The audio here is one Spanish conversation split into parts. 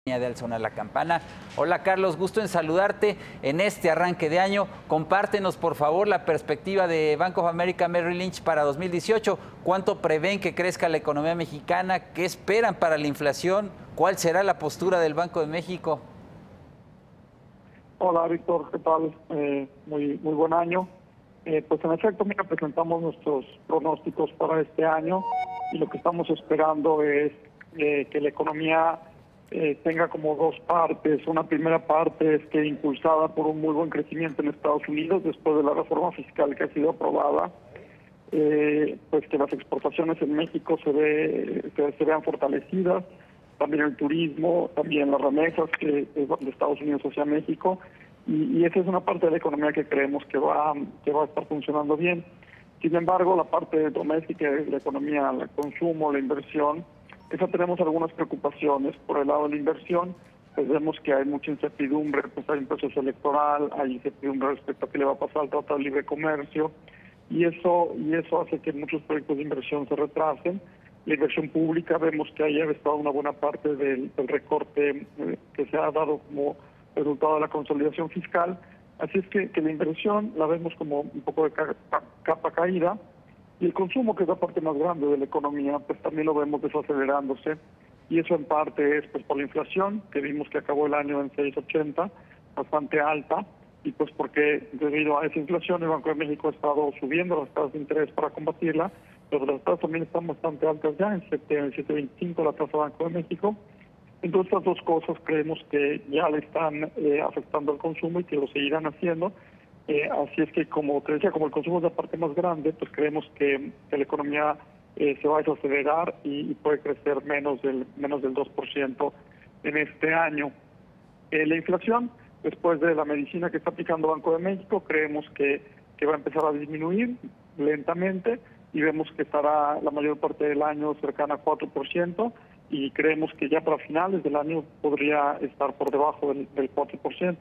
De al sonar la campana. Hola Carlos, gusto en saludarte en este arranque de año. Compártenos por favor la perspectiva de Bank of America Merrill Lynch para 2018. ¿Cuánto prevén que crezca la economía mexicana? ¿Qué esperan para la inflación? ¿Cuál será la postura del Banco de México? Hola Víctor, ¿qué tal? Muy buen año. Pues en efecto, mira, presentamos nuestros pronósticos para este año y lo que estamos esperando es que la economía tenga como dos partes. Una primera parte es que impulsada por un muy buen crecimiento en Estados Unidos después de la reforma fiscal que ha sido aprobada, pues que las exportaciones en México se vean fortalecidas, también el turismo, también las remesas que de Estados Unidos hacia México, y esa es una parte de la economía que creemos que va a estar funcionando bien. Sin embargo, la parte doméstica de la economía, el consumo, la inversión, esa tenemos algunas preocupaciones. Por el lado de la inversión, pues vemos que hay mucha incertidumbre, pues hay un proceso electoral, hay incertidumbre respecto a qué le va a pasar al Tratado de Libre Comercio, y eso hace que muchos proyectos de inversión se retrasen. La inversión pública, vemos que ahí ha estado una buena parte del recorte que se ha dado como resultado de la consolidación fiscal. Así es que la inversión la vemos como un poco de capa caída. Y el consumo, que es la parte más grande de la economía, pues también lo vemos desacelerándose. Y eso en parte es pues por la inflación, que vimos que acabó el año en 6.80, bastante alta. Y pues porque debido a esa inflación el Banco de México ha estado subiendo las tasas de interés para combatirla, pero las tasas también están bastante altas ya, en 7.25 la tasa Banco de México. Entonces estas dos cosas creemos que ya le están afectando al consumo y que lo seguirán haciendo. Así es que, como te decía, como el consumo es la parte más grande, pues creemos que la economía se va a desacelerar y puede crecer menos del 2% en este año. La inflación, después de la medicina que está aplicando Banco de México, creemos que va a empezar a disminuir lentamente y vemos que estará la mayor parte del año cercana a 4%, y creemos que ya para finales del año podría estar por debajo del 4%.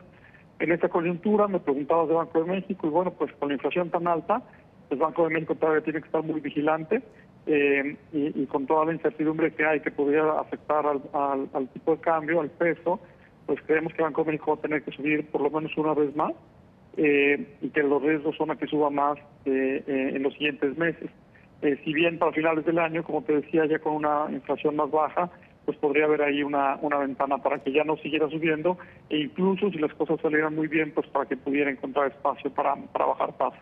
En esta coyuntura me preguntabas de Banco de México, y bueno, pues con la inflación tan alta, el Banco de México todavía tiene que estar muy vigilante, y con toda la incertidumbre que hay que podría afectar al tipo de cambio, al peso, pues creemos que Banco de México va a tener que subir por lo menos una vez más, y que los riesgos son a que suba más en los siguientes meses. Si bien para finales del año, como te decía, ya con una inflación más baja, pues podría haber ahí una ventana para que ya no siguiera subiendo, e incluso si las cosas salieran muy bien, pues para que pudiera encontrar espacio para bajar tasas.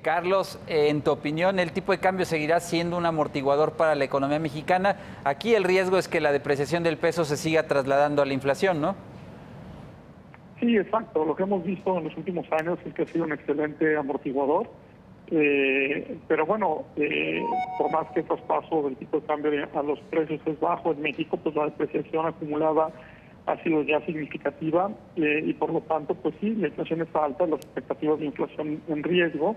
Carlos, en tu opinión, ¿el tipo de cambio seguirá siendo un amortiguador para la economía mexicana? Aquí el riesgo es que la depreciación del peso se siga trasladando a la inflación, ¿no? Sí, exacto. Lo que hemos visto en los últimos años es que ha sido un excelente amortiguador. Pero bueno, por más que el traspaso del tipo de cambio a los precios es bajo en México, pues la depreciación acumulada ha sido ya significativa, y por lo tanto, pues sí, la inflación está alta, las expectativas de inflación en riesgo,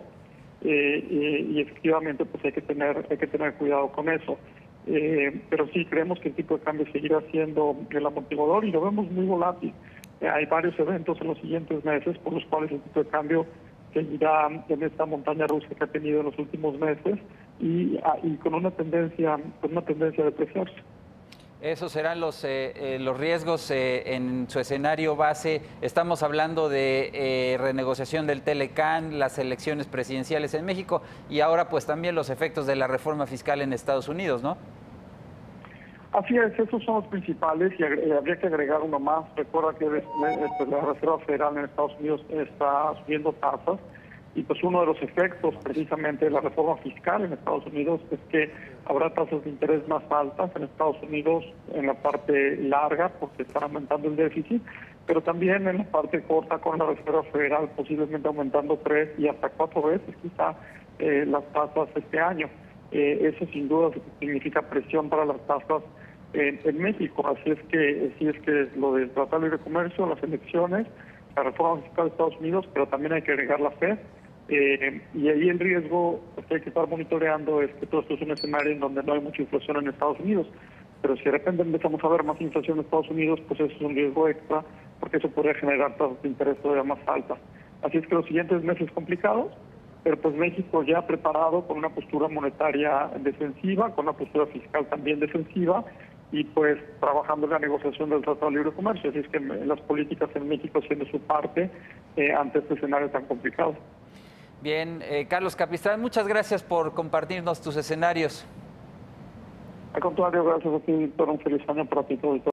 y efectivamente pues hay que tener cuidado con eso. Pero sí, creemos que el tipo de cambio seguirá siendo el amortiguador y lo vemos muy volátil. Hay varios eventos en los siguientes meses por los cuales el tipo de cambio seguirá en esta montaña rusa que ha tenido en los últimos meses, y con una tendencia a depreciarse. Esos serán los riesgos en su escenario base. Estamos hablando de renegociación del Telecán, las elecciones presidenciales en México y ahora pues también los efectos de la reforma fiscal en Estados Unidos, ¿no? Así es, esos son los principales, y habría que agregar uno más. Recuerda que la Reserva Federal en Estados Unidos está subiendo tasas, y pues uno de los efectos precisamente de la reforma fiscal en Estados Unidos es que habrá tasas de interés más altas en Estados Unidos en la parte larga, porque están aumentando el déficit, pero también en la parte corta, con la Reserva Federal posiblemente aumentando 3 y hasta 4 veces quizá las tasas este año. Eso sin duda significa presión para las tasas en México. Así es que lo del Tratado de Libre Comercio, las elecciones, la reforma fiscal de Estados Unidos, pero también hay que agregar la FED. Y ahí el riesgo que hay que estar monitoreando es que todo esto es un escenario en donde no hay mucha inflación en Estados Unidos. Pero si de repente empezamos a ver más inflación en Estados Unidos, pues eso es un riesgo extra, porque eso podría generar tasas de interés todavía más altas. Así es que los siguientes meses complicados, pero pues México ya preparado con una postura monetaria defensiva, con una postura fiscal también defensiva, y pues trabajando en la negociación del Tratado de Libre Comercio. Así es que las políticas en México haciendo su parte ante este escenario tan complicado. Bien, Carlos Capistrán, muchas gracias por compartirnos tus escenarios. Al contrario, gracias a ti, Víctor. Un feliz año para ti todo.